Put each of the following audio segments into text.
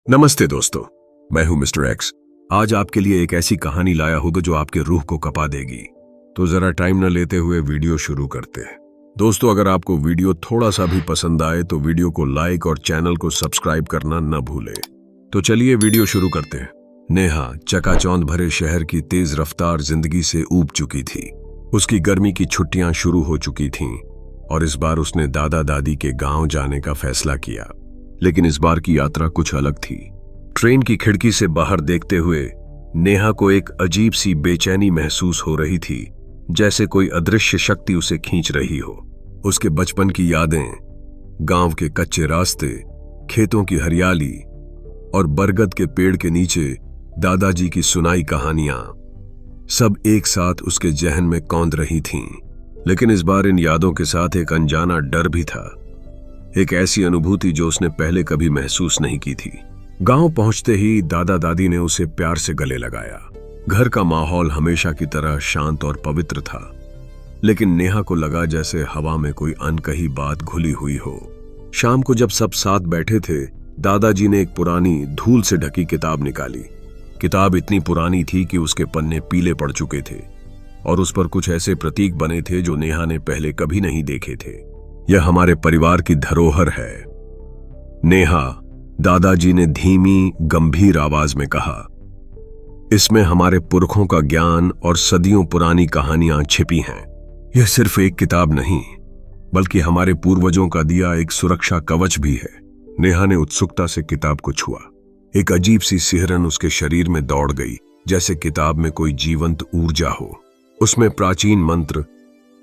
नमस्ते दोस्तों, मैं हूं मिस्टर एक्स। आज आपके लिए एक ऐसी कहानी लाया हूं जो आपके रूह को कपा देगी। तो जरा टाइम न लेते हुए वीडियो शुरू करते हैं। दोस्तों, अगर आपको वीडियो थोड़ा सा भी पसंद आए तो वीडियो को लाइक और चैनल को सब्सक्राइब करना न भूलें। तो चलिए वीडियो शुरू करते हैं। नेहा चकाचौंध भरे शहर की तेज रफ्तार जिंदगी से ऊब चुकी थी। उसकी गर्मी की छुट्टियां शुरू हो चुकी थीं और इस बार उसने दादा दादी के गांव जाने का फैसला किया। लेकिन इस बार की यात्रा कुछ अलग थी। ट्रेन की खिड़की से बाहर देखते हुए नेहा को एक अजीब सी बेचैनी महसूस हो रही थी, जैसे कोई अदृश्य शक्ति उसे खींच रही हो। उसके बचपन की यादें, गांव के कच्चे रास्ते, खेतों की हरियाली और बरगद के पेड़ के नीचे दादाजी की सुनाई कहानियां सब एक साथ उसके जहन में कौंध रही थीं। लेकिन इस बार इन यादों के साथ एक अनजाना डर भी था, एक ऐसी अनुभूति जो उसने पहले कभी महसूस नहीं की थी। गांव पहुंचते ही दादा दादी ने उसे प्यार से गले लगाया। घर का माहौल हमेशा की तरह शांत और पवित्र था, लेकिन नेहा को लगा जैसे हवा में कोई अनकही बात घुली हुई हो। शाम को जब सब साथ बैठे थे, दादाजी ने एक पुरानी धूल से ढकी किताब निकाली। किताब इतनी पुरानी थी कि उसके पन्ने पीले पड़ चुके थे और उस पर कुछ ऐसे प्रतीक बने थे जो नेहा ने पहले कभी नहीं देखे थे। यह हमारे परिवार की धरोहर है, नेहा, दादाजी ने धीमी गंभीर आवाज में कहा। इसमें हमारे पुरखों का ज्ञान और सदियों पुरानी कहानियां छिपी हैं। यह सिर्फ एक किताब नहीं, बल्कि हमारे पूर्वजों का दिया एक सुरक्षा कवच भी है। नेहा ने उत्सुकता से किताब को छुआ। एक अजीब सी सिहरन उसके शरीर में दौड़ गई, जैसे किताब में कोई जीवंत ऊर्जा हो। उसमें प्राचीन मंत्र,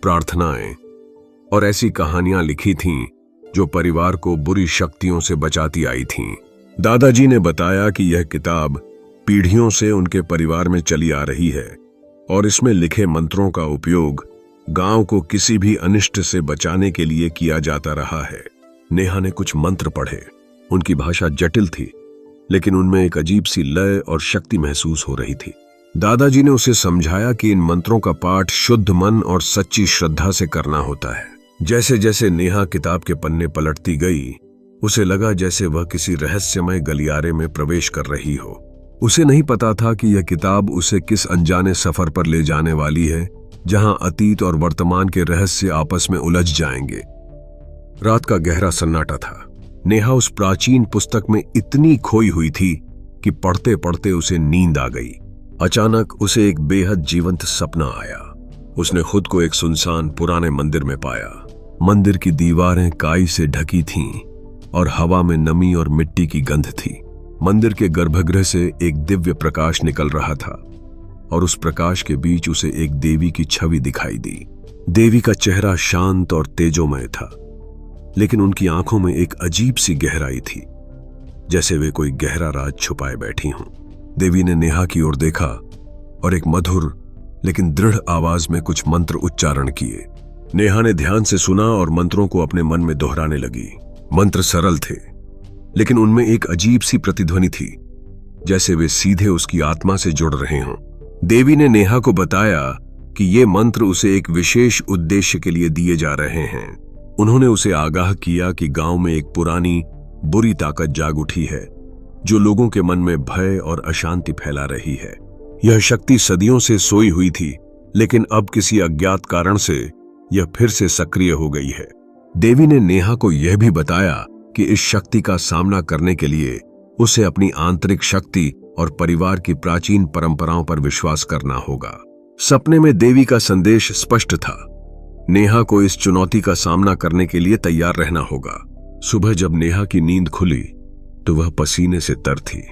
प्रार्थनाएं और ऐसी कहानियां लिखी थीं जो परिवार को बुरी शक्तियों से बचाती आई थीं। दादाजी ने बताया कि यह किताब पीढ़ियों से उनके परिवार में चली आ रही है और इसमें लिखे मंत्रों का उपयोग गांव को किसी भी अनिष्ट से बचाने के लिए किया जाता रहा है। नेहा ने कुछ मंत्र पढ़े। उनकी भाषा जटिल थी, लेकिन उनमें एक अजीब सी लय और शक्ति महसूस हो रही थी। दादाजी ने उसे समझाया कि इन मंत्रों का पाठ शुद्ध मन और सच्ची श्रद्धा से करना होता है। जैसे जैसे नेहा किताब के पन्ने पलटती गई, उसे लगा जैसे वह किसी रहस्यमय गलियारे में प्रवेश कर रही हो। उसे नहीं पता था कि यह किताब उसे किस अनजाने सफर पर ले जाने वाली है, जहां अतीत और वर्तमान के रहस्य आपस में उलझ जाएंगे। रात का गहरा सन्नाटा था। नेहा उस प्राचीन पुस्तक में इतनी खोई हुई थी कि पढ़ते पढ़ते उसे नींद आ गई। अचानक उसे एक बेहद जीवंत सपना आया। उसने खुद को एक सुनसान पुराने मंदिर में पाया। मंदिर की दीवारें काई से ढकी थीं और हवा में नमी और मिट्टी की गंध थी। मंदिर के गर्भगृह से एक दिव्य प्रकाश निकल रहा था और उस प्रकाश के बीच उसे एक देवी की छवि दिखाई दी। देवी का चेहरा शांत और तेजोमय था, लेकिन उनकी आंखों में एक अजीब सी गहराई थी, जैसे वे कोई गहरा राज छुपाए बैठी हों। देवी ने नेहा की ओर देखा और एक मधुर लेकिन दृढ़ आवाज में कुछ मंत्र उच्चारण किए। नेहा ने ध्यान से सुना और मंत्रों को अपने मन में दोहराने लगी। मंत्र सरल थे, लेकिन उनमें एक अजीब सी प्रतिध्वनि थी, जैसे वे सीधे उसकी आत्मा से जुड़ रहे हों। देवी ने नेहा को बताया कि ये मंत्र उसे एक विशेष उद्देश्य के लिए दिए जा रहे हैं। उन्होंने उसे आगाह किया कि गांव में एक पुरानी बुरी ताकत जाग उठी है, जो लोगों के मन में भय और अशांति फैला रही है। यह शक्ति सदियों से सोई हुई थी, लेकिन अब किसी अज्ञात कारण से यह फिर से सक्रिय हो गई है। देवी ने नेहा को यह भी बताया कि इस शक्ति का सामना करने के लिए उसे अपनी आंतरिक शक्ति और परिवार की प्राचीन परंपराओं पर विश्वास करना होगा। सपने में देवी का संदेश स्पष्ट था। नेहा को इस चुनौती का सामना करने के लिए तैयार रहना होगा। सुबह जब नेहा की नींद खुली तो वह पसीने से तर थी।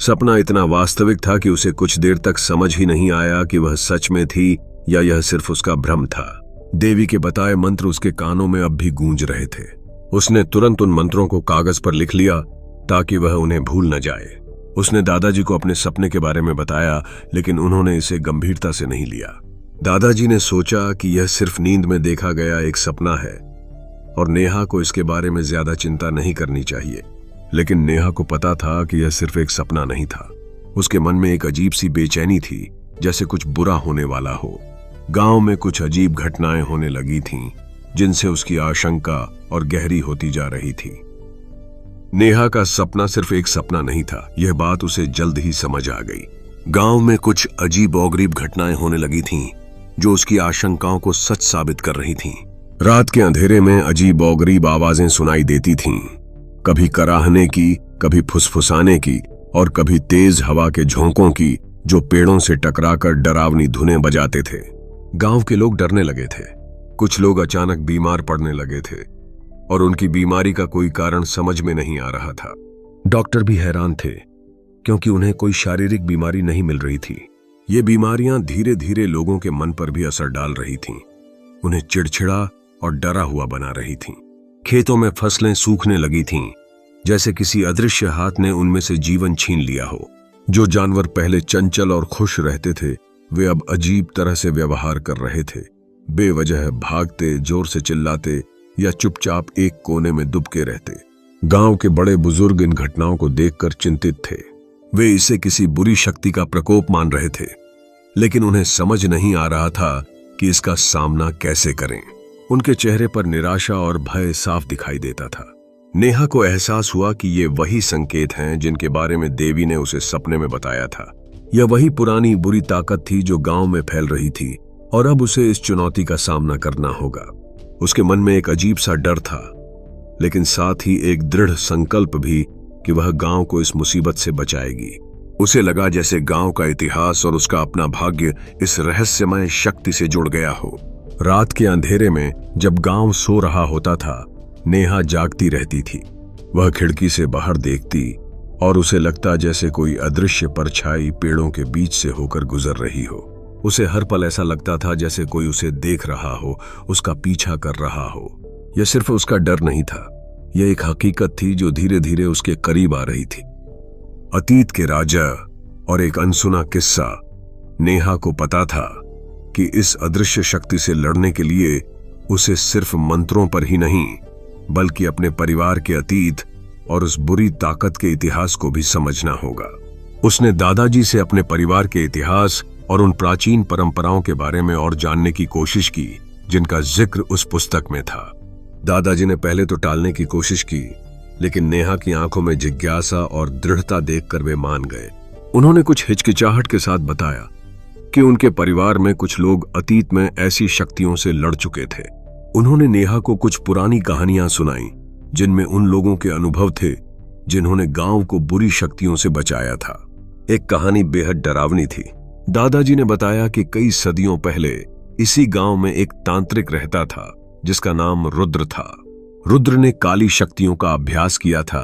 सपना इतना वास्तविक था कि उसे कुछ देर तक समझ ही नहीं आया कि वह सच में थी या यह सिर्फ उसका भ्रम था। देवी के बताए मंत्र उसके कानों में अब भी गूंज रहे थे। उसने तुरंत उन मंत्रों को कागज पर लिख लिया ताकि वह उन्हें भूल न जाए। उसने दादाजी को अपने सपने के बारे में बताया, लेकिन उन्होंने इसे गंभीरता से नहीं लिया। दादाजी ने सोचा कि यह सिर्फ नींद में देखा गया एक सपना है और नेहा को इसके बारे में ज्यादा चिंता नहीं करनी चाहिए। लेकिन नेहा को पता था कि यह सिर्फ एक सपना नहीं था। उसके मन में एक अजीब सी बेचैनी थी, जैसे कुछ बुरा होने वाला हो। गांव में कुछ अजीब घटनाएं होने लगी थीं, जिनसे उसकी आशंका और गहरी होती जा रही थी। नेहा का सपना सिर्फ एक सपना नहीं था, यह बात उसे जल्द ही समझ आ गई। गांव में कुछ अजीब अगरीब घटनाएं होने लगी थीं, जो उसकी आशंकाओं को सच साबित कर रही थीं। रात के अंधेरे में अजीब अगरीब आवाजें सुनाई देती थीं, कभी कराहने की, कभी फुसफुसाने की और कभी तेज हवा के झोंकों की, जो पेड़ों से टकराकर डरावनी धुनें बजाते थे। गांव के लोग डरने लगे थे। कुछ लोग अचानक बीमार पड़ने लगे थे और उनकी बीमारी का कोई कारण समझ में नहीं आ रहा था। डॉक्टर भी हैरान थे, क्योंकि उन्हें कोई शारीरिक बीमारी नहीं मिल रही थी। ये बीमारियां धीरे धीरे लोगों के मन पर भी असर डाल रही थीं, उन्हें चिड़चिड़ा और डरा हुआ बना रही थीं। खेतों में फसलें सूखने लगी थीं, जैसे किसी अदृश्य हाथ ने उनमें से जीवन छीन लिया हो। जो जानवर पहले चंचल और खुश रहते थे, वे अब अजीब तरह से व्यवहार कर रहे थे। बेवजह भागते, जोर से चिल्लाते या चुपचाप एक कोने में दुबके रहते। गांव के बड़े बुजुर्ग इन घटनाओं को देखकर चिंतित थे। वे इसे किसी बुरी शक्ति का प्रकोप मान रहे थे, लेकिन उन्हें समझ नहीं आ रहा था कि इसका सामना कैसे करें। उनके चेहरे पर निराशा और भय साफ दिखाई देता था। नेहा को एहसास हुआ कि ये वही संकेत हैं जिनके बारे में देवी ने उसे सपने में बताया था। यह वही पुरानी बुरी ताकत थी जो गांव में फैल रही थी, और अब उसे इस चुनौती का सामना करना होगा। उसके मन में एक अजीब सा डर था, लेकिन साथ ही एक दृढ़ संकल्प भी कि वह गांव को इस मुसीबत से बचाएगी। उसे लगा जैसे गांव का इतिहास और उसका अपना भाग्य इस रहस्यमय शक्ति से जुड़ गया हो। रात के अंधेरे में जब गांव सो रहा होता था, नेहा जागती रहती थी। वह खिड़की से बाहर देखती और उसे लगता जैसे कोई अदृश्य परछाई पेड़ों के बीच से होकर गुजर रही हो। उसे हर पल ऐसा लगता था जैसे कोई उसे देख रहा हो, उसका पीछा कर रहा हो। यह सिर्फ उसका डर नहीं था, यह एक हकीकत थी जो धीरे धीरे उसके करीब आ रही थी। अतीत के राजा और एक अनसुना किस्सा। नेहा को पता था कि इस अदृश्य शक्ति से लड़ने के लिए उसे सिर्फ मंत्रों पर ही नहीं, बल्कि अपने परिवार के अतीत और उस बुरी ताकत के इतिहास को भी समझना होगा। उसने दादाजी से अपने परिवार के इतिहास और उन प्राचीन परंपराओं के बारे में और जानने की कोशिश की, जिनका जिक्र उस पुस्तक में था। दादाजी ने पहले तो टालने की कोशिश की, लेकिन नेहा की आंखों में जिज्ञासा और दृढ़ता देखकर वे मान गए। उन्होंने कुछ हिचकिचाहट के साथ बताया कि उनके परिवार में कुछ लोग अतीत में ऐसी शक्तियों से लड़ चुके थे। उन्होंने नेहा को कुछ पुरानी कहानियां सुनाई, जिनमें उन लोगों के अनुभव थे जिन्होंने गांव को बुरी शक्तियों से बचाया था। एक कहानी बेहद डरावनी थी। दादाजी ने बताया कि कई सदियों पहले इसी गांव में एक तांत्रिक रहता था, जिसका नाम रुद्र था। रुद्र ने काली शक्तियों का अभ्यास किया था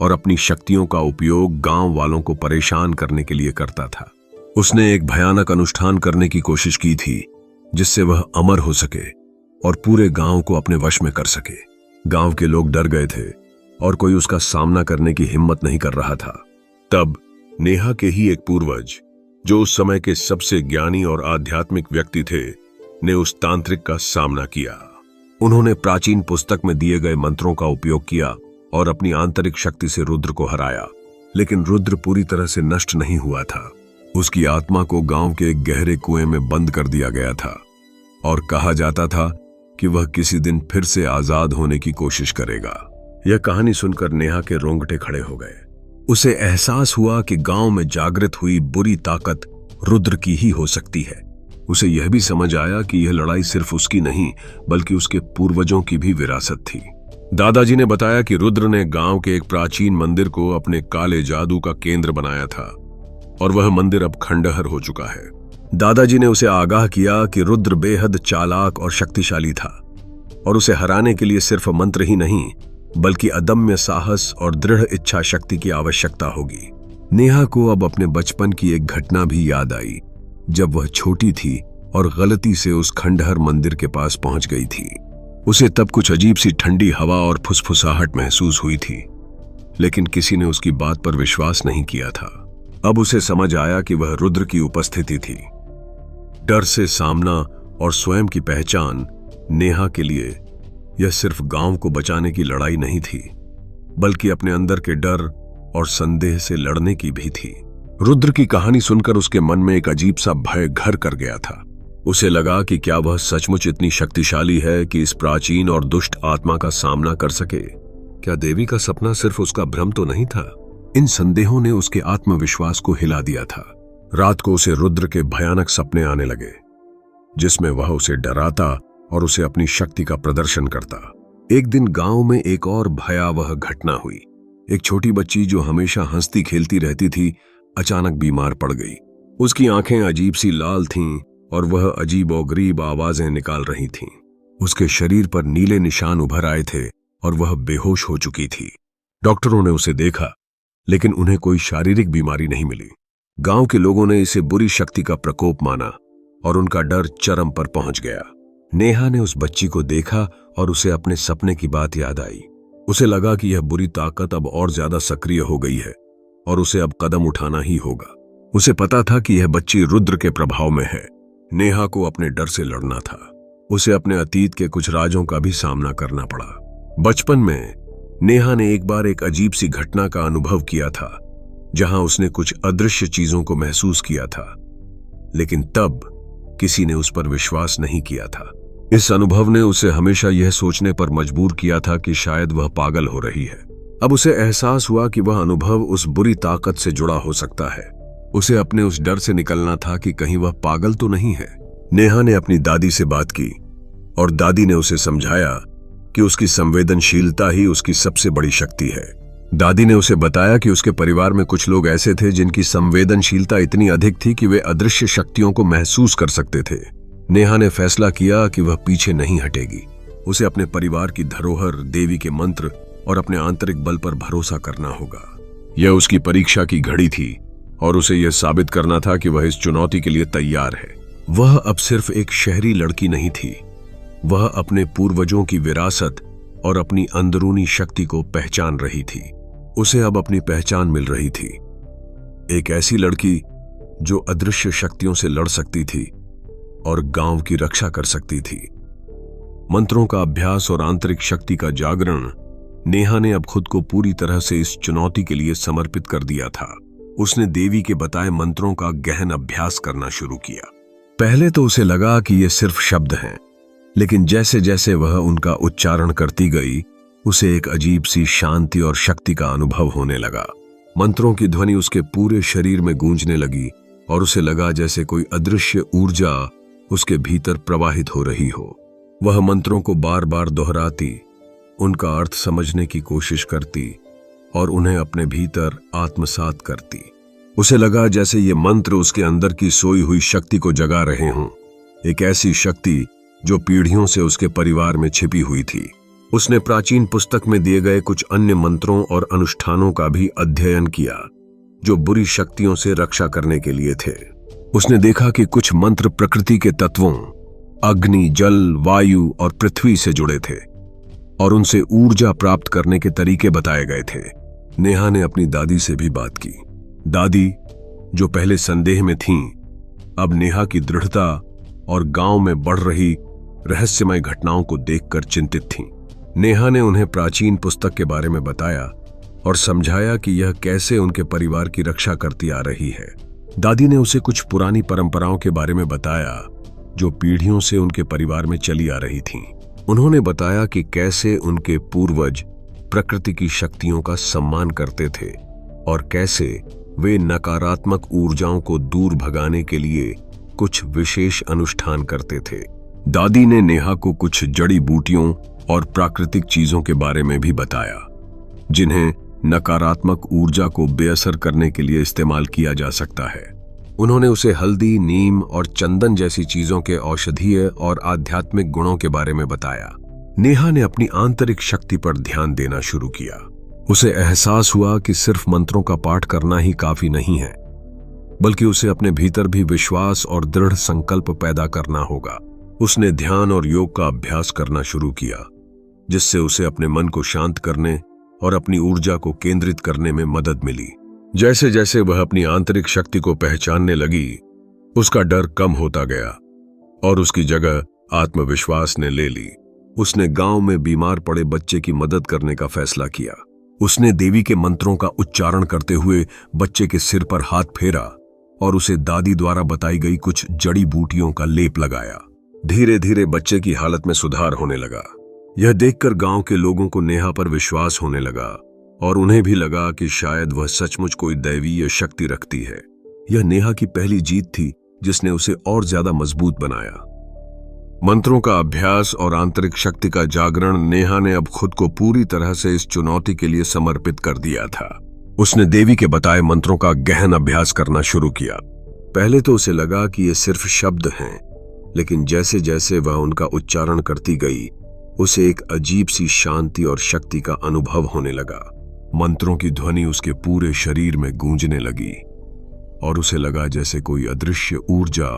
और अपनी शक्तियों का उपयोग गांव वालों को परेशान करने के लिए करता था। उसने एक भयानक अनुष्ठान करने की कोशिश की थी, जिससे वह अमर हो सके और पूरे गांव को अपने वश में कर सके। गांव के लोग डर गए थे और कोई उसका सामना करने की हिम्मत नहीं कर रहा था। तब नेहा के ही एक पूर्वज, जो उस समय के सबसे ज्ञानी और आध्यात्मिक व्यक्ति थे, ने उस तांत्रिक का सामना किया। उन्होंने प्राचीन पुस्तक में दिए गए मंत्रों का उपयोग किया और अपनी आंतरिक शक्ति से रुद्र को हराया। लेकिन रुद्र पूरी तरह से नष्ट नहीं हुआ था। उसकी आत्मा को गांव के एक गहरे कुएं में बंद कर दिया गया था और कहा जाता था कि वह किसी दिन फिर से आजाद होने की कोशिश करेगा। यह कहानी सुनकर नेहा के रोंगटे खड़े हो गए। उसे एहसास हुआ कि गांव में जागृत हुई बुरी ताकत रुद्र की ही हो सकती है। उसे यह भी समझ आया कि यह लड़ाई सिर्फ उसकी नहीं, बल्कि उसके पूर्वजों की भी विरासत थी। दादाजी ने बताया कि रुद्र ने गांव के एक प्राचीन मंदिर को अपने काले जादू का केंद्र बनाया था और वह मंदिर अब खंडहर हो चुका है। दादाजी ने उसे आगाह किया कि रुद्र बेहद चालाक और शक्तिशाली था और उसे हराने के लिए सिर्फ मंत्र ही नहीं, बल्कि अदम्य साहस और दृढ़ इच्छा शक्ति की आवश्यकता होगी। नेहा को अब अपने बचपन की एक घटना भी याद आई, जब वह छोटी थी और गलती से उस खंडहर मंदिर के पास पहुंच गई थी। उसे तब कुछ अजीब सी ठंडी हवा और फुसफुसाहट महसूस हुई थी, लेकिन किसी ने उसकी बात पर विश्वास नहीं किया था। अब उसे समझ आया कि वह रुद्र की उपस्थिति थी। डर से सामना और स्वयं की पहचान नेहा के लिए यह सिर्फ गांव को बचाने की लड़ाई नहीं थी, बल्कि अपने अंदर के डर और संदेह से लड़ने की भी थी। रुद्र की कहानी सुनकर उसके मन में एक अजीब सा भय घर कर गया था। उसे लगा कि क्या वह सचमुच इतनी शक्तिशाली है कि इस प्राचीन और दुष्ट आत्मा का सामना कर सके। क्या देवी का सपना सिर्फ उसका भ्रम तो नहीं था? इन संदेहों ने उसके आत्मविश्वास को हिला दिया था। रात को उसे रुद्र के भयानक सपने आने लगे, जिसमें वह उसे डराता और उसे अपनी शक्ति का प्रदर्शन करता। एक दिन गांव में एक और भयावह घटना हुई। एक छोटी बच्ची जो हमेशा हंसती खेलती रहती थी, अचानक बीमार पड़ गई। उसकी आंखें अजीब सी लाल थीं और वह अजीब और गरीब आवाजें निकाल रही थीं। उसके शरीर पर नीले निशान उभर आए थे और वह बेहोश हो चुकी थी। डॉक्टरों ने उसे देखा, लेकिन उन्हें कोई शारीरिक बीमारी नहीं मिली। गांव के लोगों ने इसे बुरी शक्ति का प्रकोप माना और उनका डर चरम पर पहुंच गया। नेहा ने उस बच्ची को देखा और उसे अपने सपने की बात याद आई। उसे लगा कि यह बुरी ताकत अब और ज्यादा सक्रिय हो गई है और उसे अब कदम उठाना ही होगा। उसे पता था कि यह बच्ची रुद्र के प्रभाव में है। नेहा को अपने डर से लड़ना था। उसे अपने अतीत के कुछ राजों का भी सामना करना पड़ा। बचपन में नेहा ने एक बार एक अजीब सी घटना का अनुभव किया था, जहां उसने कुछ अदृश्य चीजों को महसूस किया था, लेकिन तब किसी ने उस पर विश्वास नहीं किया था। इस अनुभव ने उसे हमेशा यह सोचने पर मजबूर किया था कि शायद वह पागल हो रही है। अब उसे एहसास हुआ कि वह अनुभव उस बुरी ताकत से जुड़ा हो सकता है। उसे अपने उस डर से निकलना था कि कहीं वह पागल तो नहीं है। नेहा ने अपनी दादी से बात की और दादी ने उसे समझाया कि उसकी संवेदनशीलता ही उसकी सबसे बड़ी शक्ति है। दादी ने उसे बताया कि उसके परिवार में कुछ लोग ऐसे थे जिनकी संवेदनशीलता इतनी अधिक थी कि वे अदृश्य शक्तियों को महसूस कर सकते थे। नेहा ने फैसला किया कि वह पीछे नहीं हटेगी। उसे अपने परिवार की धरोहर, देवी के मंत्र और अपने आंतरिक बल पर भरोसा करना होगा। यह उसकी परीक्षा की घड़ी थी और उसे यह साबित करना था कि वह इस चुनौती के लिए तैयार है। वह अब सिर्फ एक शहरी लड़की नहीं थी, वह अपने पूर्वजों की विरासत और अपनी अंदरूनी शक्ति को पहचान रही थी। उसे अब अपनी पहचान मिल रही थी, एक ऐसी लड़की जो अदृश्य शक्तियों से लड़ सकती थी और गांव की रक्षा कर सकती थी। मंत्रों का अभ्यास और आंतरिक शक्ति का जागरण, नेहा ने अब खुद को पूरी तरह से इस चुनौती के लिए समर्पित कर दिया था। उसने देवी के बताए मंत्रों का गहन अभ्यास करना शुरू किया। पहले तो उसे लगा कि ये सिर्फ शब्द हैं, लेकिन जैसे जैसे वह उनका उच्चारण करती गई, उसे एक अजीब सी शांति और शक्ति का अनुभव होने लगा। मंत्रों की ध्वनि उसके पूरे शरीर में गूंजने लगी और उसे लगा जैसे कोई अदृश्य ऊर्जा उसके भीतर प्रवाहित हो रही हो। वह मंत्रों को बार बार दोहराती, उनका अर्थ समझने की कोशिश करती और उन्हें अपने भीतर आत्मसात करती। उसे लगा जैसे ये मंत्र उसके अंदर की सोई हुई शक्ति को जगा रहे हों, एक ऐसी शक्ति जो पीढ़ियों से उसके परिवार में छिपी हुई थी। उसने प्राचीन पुस्तक में दिए गए कुछ अन्य मंत्रों और अनुष्ठानों का भी अध्ययन किया, जो बुरी शक्तियों से रक्षा करने के लिए थे। उसने देखा कि कुछ मंत्र प्रकृति के तत्वों अग्नि, जल, वायु और पृथ्वी से जुड़े थे और उनसे ऊर्जा प्राप्त करने के तरीके बताए गए थे। नेहा ने अपनी दादी से भी बात की। दादी, जो पहले संदेह में थीं, अब नेहा की दृढ़ता और गांव में बढ़ रही रहस्यमय घटनाओं को देखकर चिंतित थीं। नेहा ने उन्हें प्राचीन पुस्तक के बारे में बताया और समझाया कि यह कैसे उनके परिवार की रक्षा करती आ रही है। दादी ने उसे कुछ पुरानी परंपराओं के बारे में बताया जो पीढ़ियों से उनके परिवार में चली आ रही थीं। उन्होंने बताया कि कैसे उनके पूर्वज प्रकृति की शक्तियों का सम्मान करते थे और कैसे वे नकारात्मक ऊर्जाओं को दूर भगाने के लिए कुछ विशेष अनुष्ठान करते थे। दादी ने नेहा को कुछ जड़ी बूटियों और प्राकृतिक चीजों के बारे में भी बताया, जिन्हें नकारात्मक ऊर्जा को बेअसर करने के लिए इस्तेमाल किया जा सकता है। उन्होंने उसे हल्दी, नीम और चंदन जैसी चीजों के औषधीय और आध्यात्मिक गुणों के बारे में बताया। नेहा ने अपनी आंतरिक शक्ति पर ध्यान देना शुरू किया। उसे एहसास हुआ कि सिर्फ मंत्रों का पाठ करना ही काफी नहीं है, बल्कि उसे अपने भीतर भी विश्वास और दृढ़ संकल्प पैदा करना होगा। उसने ध्यान और योग का अभ्यास करना शुरू किया, जिससे उसे अपने मन को शांत करने और अपनी ऊर्जा को केंद्रित करने में मदद मिली। जैसे जैसे वह अपनी आंतरिक शक्ति को पहचानने लगी, उसका डर कम होता गया और उसकी जगह आत्मविश्वास ने ले ली। उसने गांव में बीमार पड़े बच्चे की मदद करने का फैसला किया। उसने देवी के मंत्रों का उच्चारण करते हुए बच्चे के सिर पर हाथ फेरा और उसे दादी द्वारा बताई गई कुछ जड़ी बूटियों का लेप लगाया। धीरे धीरे बच्चे की हालत में सुधार होने लगा। यह देखकर गांव के लोगों को नेहा पर विश्वास होने लगा और उन्हें भी लगा कि शायद वह सचमुच कोई दैवीय शक्ति रखती है। यह नेहा की पहली जीत थी जिसने उसे और ज्यादा मजबूत बनाया। मंत्रों का अभ्यास और आंतरिक शक्ति का जागरण, नेहा ने अब खुद को पूरी तरह से इस चुनौती के लिए समर्पित कर दिया था। उसने देवी के बताए मंत्रों का गहन अभ्यास करना शुरू किया। पहले तो उसे लगा कि ये सिर्फ शब्द हैं, लेकिन जैसे जैसे वह उनका उच्चारण करती गई, उसे एक अजीब सी शांति और शक्ति का अनुभव होने लगा। मंत्रों की ध्वनि उसके पूरे शरीर में गूंजने लगी और उसे लगा जैसे कोई अदृश्य ऊर्जा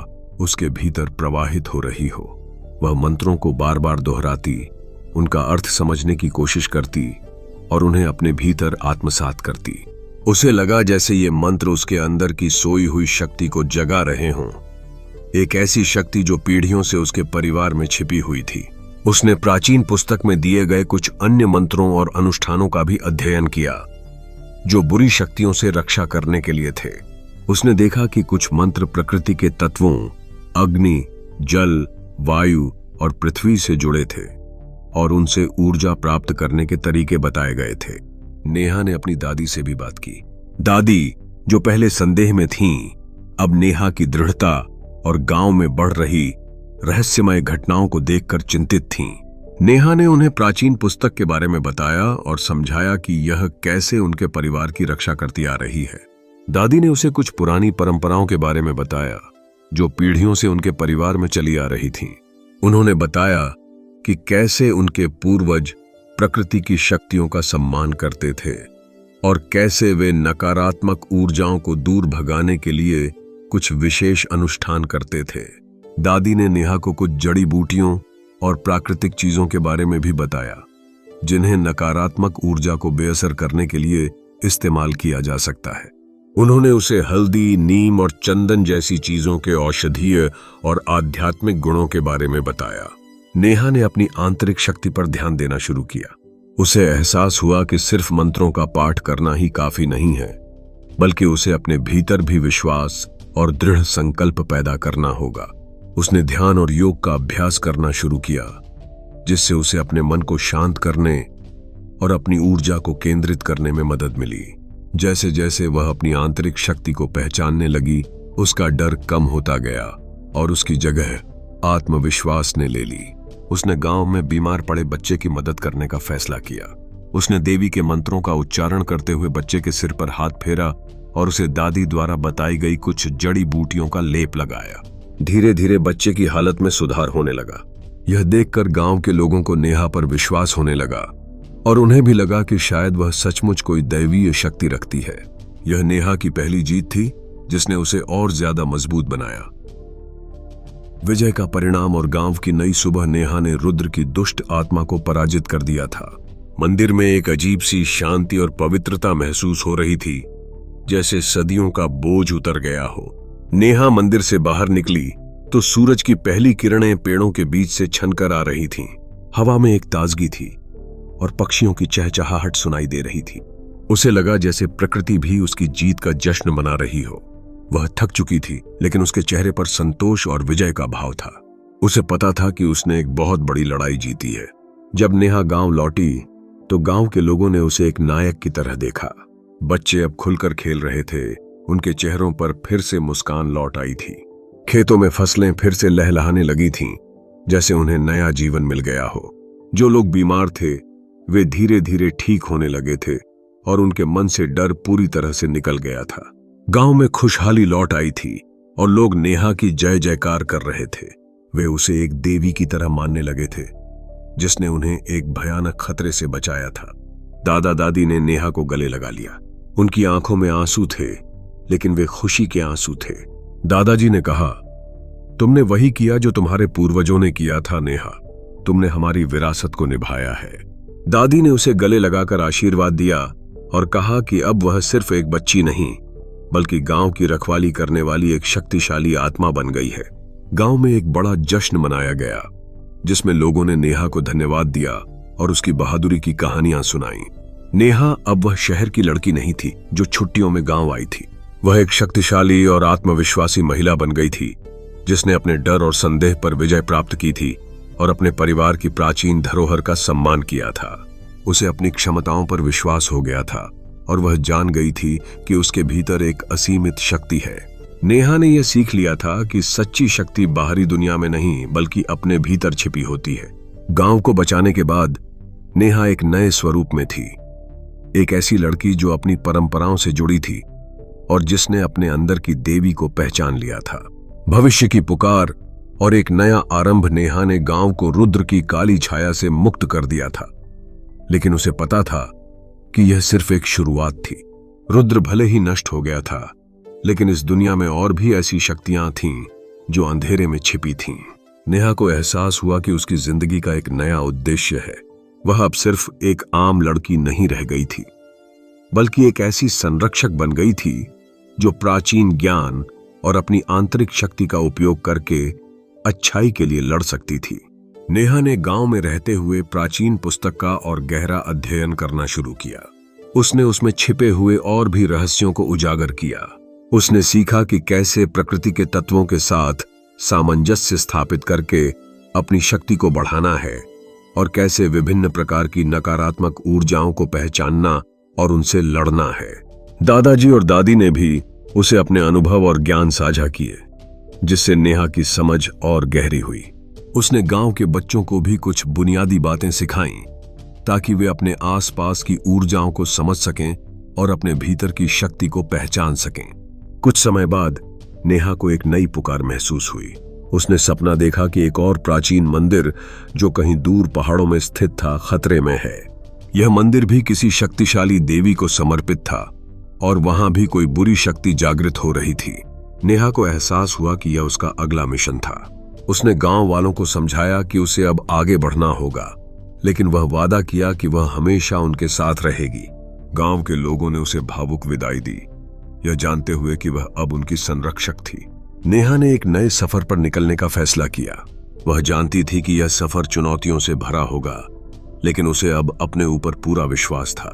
उसके भीतर प्रवाहित हो रही हो। वह मंत्रों को बार बार दोहराती, उनका अर्थ समझने की कोशिश करती और उन्हें अपने भीतर आत्मसात करती। उसे लगा जैसे ये मंत्र उसके अंदर की सोई हुई शक्ति को जगा रहे हों, एक ऐसी शक्ति जो पीढ़ियों से उसके परिवार में छिपी हुई थी। उसने प्राचीन पुस्तक में दिए गए कुछ अन्य मंत्रों और अनुष्ठानों का भी अध्ययन किया जो बुरी शक्तियों से रक्षा करने के लिए थे। उसने देखा कि कुछ मंत्र प्रकृति के तत्वों अग्नि, जल, वायु और पृथ्वी से जुड़े थे और उनसे ऊर्जा प्राप्त करने के तरीके बताए गए थे। नेहा ने अपनी दादी से भी बात की। दादी, जो पहले संदेह में थीं, अब नेहा की दृढ़ता और गांव में बढ़ रही रहस्यमय घटनाओं को देखकर चिंतित थीं। नेहा ने उन्हें प्राचीन पुस्तक के बारे में बताया और समझाया कि यह कैसे उनके परिवार की रक्षा करती आ रही है। दादी ने उसे कुछ पुरानी परंपराओं के बारे में बताया जो पीढ़ियों से उनके परिवार में चली आ रही थीं। उन्होंने बताया कि कैसे उनके पूर्वज प्रकृति की शक्तियों का सम्मान करते थे और कैसे वे नकारात्मक ऊर्जाओं को दूर भगाने के लिए कुछ विशेष अनुष्ठान करते थे। दादी ने नेहा को कुछ जड़ी बूटियों और प्राकृतिक चीजों के बारे में भी बताया जिन्हें नकारात्मक ऊर्जा को बेअसर करने के लिए इस्तेमाल किया जा सकता है। उन्होंने उसे हल्दी, नीम और चंदन जैसी चीजों के औषधीय और आध्यात्मिक गुणों के बारे में बताया। नेहा ने अपनी आंतरिक शक्ति पर ध्यान देना शुरू किया। उसे एहसास हुआ कि सिर्फ मंत्रों का पाठ करना ही काफी नहीं है, बल्कि उसे अपने भीतर भी विश्वास और दृढ़ संकल्प पैदा करना होगा। उसने ध्यान और योग का अभ्यास करना शुरू किया, जिससे उसे अपने मन को शांत करने और अपनी ऊर्जा को केंद्रित करने में मदद मिली। जैसे जैसे वह अपनी आंतरिक शक्ति को पहचानने लगी, उसका डर कम होता गया और उसकी जगह आत्मविश्वास ने ले ली। उसने गांव में बीमार पड़े बच्चे की मदद करने का फैसला किया। उसने देवी के मंत्रों का उच्चारण करते हुए बच्चे के सिर पर हाथ फेरा और उसे दादी द्वारा बताई गई कुछ जड़ी बूटियों का लेप लगाया। धीरे धीरे बच्चे की हालत में सुधार होने लगा। यह देखकर गांव के लोगों को नेहा पर विश्वास होने लगा और उन्हें भी लगा कि शायद वह सचमुच कोई दैवीय शक्ति रखती है। यह नेहा की पहली जीत थी जिसने उसे और ज्यादा मजबूत बनाया। विजय का परिणाम और गांव की नई सुबह, नेहा ने रुद्र की दुष्ट आत्मा को पराजित कर दिया था। मंदिर में एक अजीब सी शांति और पवित्रता महसूस हो रही थी, जैसे सदियों का बोझ उतर गया हो। नेहा मंदिर से बाहर निकली तो सूरज की पहली किरणें पेड़ों के बीच से छनकर आ रही थीं। हवा में एक ताजगी थी और पक्षियों की चहचहाहट सुनाई दे रही थी। उसे लगा जैसे प्रकृति भी उसकी जीत का जश्न मना रही हो। वह थक चुकी थी, लेकिन उसके चेहरे पर संतोष और विजय का भाव था। उसे पता था कि उसने एक बहुत बड़ी लड़ाई जीती है। जब नेहा गांव लौटी तो गांव के लोगों ने उसे एक नायक की तरह देखा। बच्चे अब खुलकर खेल रहे थे, उनके चेहरों पर फिर से मुस्कान लौट आई थी। खेतों में फसलें फिर से लहलहाने लगी थीं, जैसे उन्हें नया जीवन मिल गया हो। जो लोग बीमार थे वे धीरे धीरे ठीक होने लगे थे और उनके मन से डर पूरी तरह से निकल गया था। गांव में खुशहाली लौट आई थी और लोग नेहा की जय जयकार कर रहे थे। वे उसे एक देवी की तरह मानने लगे थे, जिसने उन्हें एक भयानक खतरे से बचाया था। दादा दादी ने नेहा को गले लगा लिया। उनकी आंखों में आंसू थे, लेकिन वे खुशी के आंसू थे। दादाजी ने कहा, तुमने वही किया जो तुम्हारे पूर्वजों ने किया था नेहा। तुमने हमारी विरासत को निभाया है। दादी ने उसे गले लगाकर आशीर्वाद दिया और कहा कि अब वह सिर्फ एक बच्ची नहीं, बल्कि गांव की रखवाली करने वाली एक शक्तिशाली आत्मा बन गई है। गांव में एक बड़ा जश्न मनाया गया, जिसमें लोगों ने नेहा को धन्यवाद दिया और उसकी बहादुरी की कहानियां सुनाई। नेहा अब वह शहर की लड़की नहीं थी जो छुट्टियों में गांव आई थी। वह एक शक्तिशाली और आत्मविश्वासी महिला बन गई थी, जिसने अपने डर और संदेह पर विजय प्राप्त की थी और अपने परिवार की प्राचीन धरोहर का सम्मान किया था। उसे अपनी क्षमताओं पर विश्वास हो गया था और वह जान गई थी कि उसके भीतर एक असीमित शक्ति है। नेहा ने यह सीख लिया था कि सच्ची शक्ति बाहरी दुनिया में नहीं बल्कि अपने भीतर छिपी होती है। गांव को बचाने के बाद नेहा एक नए स्वरूप में थी, एक ऐसी लड़की जो अपनी परंपराओं से जुड़ी थी और जिसने अपने अंदर की देवी को पहचान लिया था। भविष्य की पुकार और एक नया आरंभ नेहा ने गांव को रुद्र की काली छाया से मुक्त कर दिया था, लेकिन उसे पता था कि यह सिर्फ एक शुरुआत थी। रुद्र भले ही नष्ट हो गया था, लेकिन इस दुनिया में और भी ऐसी शक्तियां थीं जो अंधेरे में छिपी थीं। नेहा को एहसास हुआ कि उसकी जिंदगी का एक नया उद्देश्य है। वह अब सिर्फ एक आम लड़की नहीं रह गई थी, बल्कि एक ऐसी संरक्षक बन गई थी जो प्राचीन ज्ञान और अपनी आंतरिक शक्ति का उपयोग करके अच्छाई के लिए लड़ सकती थी। नेहा ने गांव में रहते हुए प्राचीन पुस्तक का और गहरा अध्ययन करना शुरू किया। उसने उसमें छिपे हुए और भी रहस्यों को उजागर किया। उसने सीखा कि कैसे प्रकृति के तत्वों के साथ सामंजस्य स्थापित करके अपनी शक्ति को बढ़ाना है और कैसे विभिन्न प्रकार की नकारात्मक ऊर्जाओं को पहचानना और उनसे लड़ना है। दादाजी और दादी ने भी उसे अपने अनुभव और ज्ञान साझा किए, जिससे नेहा की समझ और गहरी हुई। उसने गांव के बच्चों को भी कुछ बुनियादी बातें सिखाईं ताकि वे अपने आसपास की ऊर्जाओं को समझ सकें और अपने भीतर की शक्ति को पहचान सकें। कुछ समय बाद नेहा को एक नई पुकार महसूस हुई। उसने सपना देखा कि एक और प्राचीन मंदिर जो कहीं दूर पहाड़ों में स्थित था, खतरे में है। यह मंदिर भी किसी शक्तिशाली देवी को समर्पित था और वहां भी कोई बुरी शक्ति जागृत हो रही थी। नेहा को एहसास हुआ कि यह उसका अगला मिशन था। उसने गांव वालों को समझाया कि उसे अब आगे बढ़ना होगा, लेकिन वह वादा किया कि वह हमेशा उनके साथ रहेगी। गांव के लोगों ने उसे भावुक विदाई दी, यह जानते हुए कि वह अब उनकी संरक्षक थी। नेहा ने एक नए सफर पर निकलने का फैसला किया। वह जानती थी कि यह सफर चुनौतियों से भरा होगा, लेकिन उसे अब अपने ऊपर पूरा विश्वास था।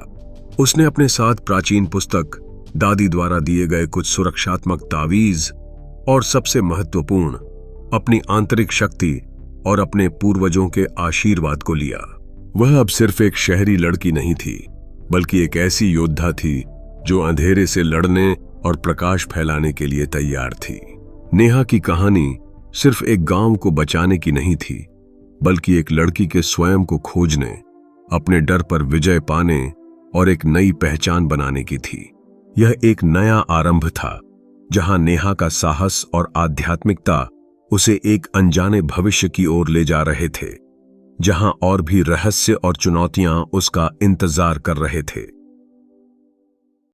उसने अपने साथ प्राचीन पुस्तक, दादी द्वारा दिए गए कुछ सुरक्षात्मक तावीज और सबसे महत्वपूर्ण अपनी आंतरिक शक्ति और अपने पूर्वजों के आशीर्वाद को लिया। वह अब सिर्फ एक शहरी लड़की नहीं थी, बल्कि एक ऐसी योद्धा थी जो अंधेरे से लड़ने और प्रकाश फैलाने के लिए तैयार थी। नेहा की कहानी सिर्फ एक गांव को बचाने की नहीं थी, बल्कि एक लड़की के स्वयं को खोजने, अपने डर पर विजय पाने और एक नई पहचान बनाने की थी। यह एक नया आरंभ था, जहां नेहा का साहस और आध्यात्मिकता उसे एक अनजाने भविष्य की ओर ले जा रहे थे, जहां और भी रहस्य और चुनौतियां उसका इंतजार कर रहे थे।